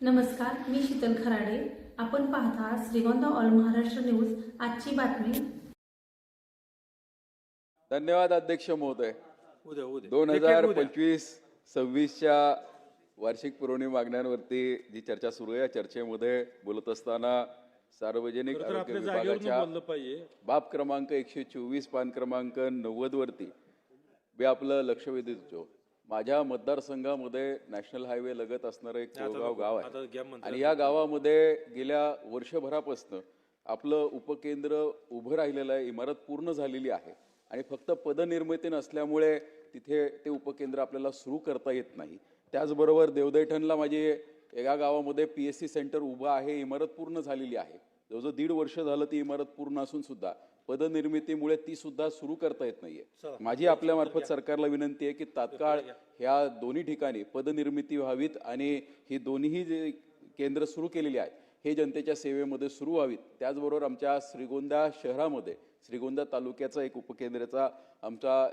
नमस्कार, मी शीतल खराडे. आपण पाहता श्रीगोंदा ऑल महाराष्ट्र न्यूज. आजची बातमी. धन्यवाद अध्यक्ष महोदय. उद्या 2025-26च्या वार्षिक पुरवणी मागण्यांवरती जी चर्चा सुरू आहे, या चर्चेमध्ये बोलत असताना सार्वजनिक आरोग्य विभागाच्या बाब क्रमांक 124 पान क्रमांक 90 वरती मी आपलं लक्ष वेधत होतो. माझ्या मतदारसंघामध्ये नॅशनल हायवे लगत असणारं एक कोळगाव गाव आहे आणि या गावामध्ये गेल्या वर्षभरापासून आपलं उपकेंद्र उभं राहिलेलं आहे. इमारत पूर्ण झालेली आहे आणि फक्त पदनिर्मिती नसल्यामुळे तिथे ते उपकेंद्र आपल्याला सुरू करता येत नाही. त्याचबरोबर देवदैठणला माझी एका गावामध्ये PSC सेंटर उभं आहे, इमारत पूर्ण झालेली आहे. जवळजवळ 1.5 वर्ष झालं ती इमारत पूर्ण असून सुद्धा पदनिर्मितीमुळे ती सुद्धा सुरू करता येत नाहीये. माझी आपल्या मार्फत सरकारला विनंती आहे की तात्काळ ह्या दोन्ही ठिकाणी पदनिर्मिती व्हावीत आणि ही दोन्ही जे केंद्र सुरू केलेली आहेत हे जनतेच्या सेवेमध्ये सुरू व्हावीत. त्याचबरोबर आमच्या श्रीगोंदा शहरामध्ये श्रीगोंदा तालुक्याचा एक उपकेंद्राचा आमचा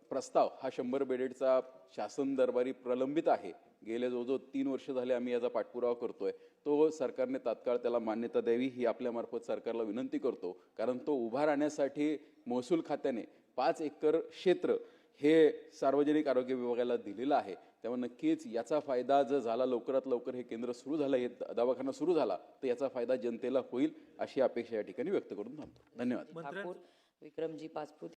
प्रस्ताव हा 100 बेडेडचा शासन दरबारी प्रलंबित आहे. गेले जवळजवळ 3 वर्ष झाले आम्ही याचा पाठपुरावा करतोय. तो सरकारने तात्काळ त्याला मान्यता द्यावी ही आपल्या मार्फत सरकारला विनंती करतो. कारण तो उभा राहण्यासाठी महसूल खात्याने 5 एकर क्षेत्र हे सार्वजनिक आरोग्य विभागाला दिलेलं आहे. त्यामुळे नक्कीच याचा फायदा जर झाला, लवकरात लवकर हे केंद्र सुरू झालं, हे दवाखाना सुरू झाला तर याचा फायदा जनतेला होईल अशी अपेक्षा या ठिकाणी व्यक्त करून थांबतो. धन्यवाद. ठाकूर विक्रमजी पाचपुते.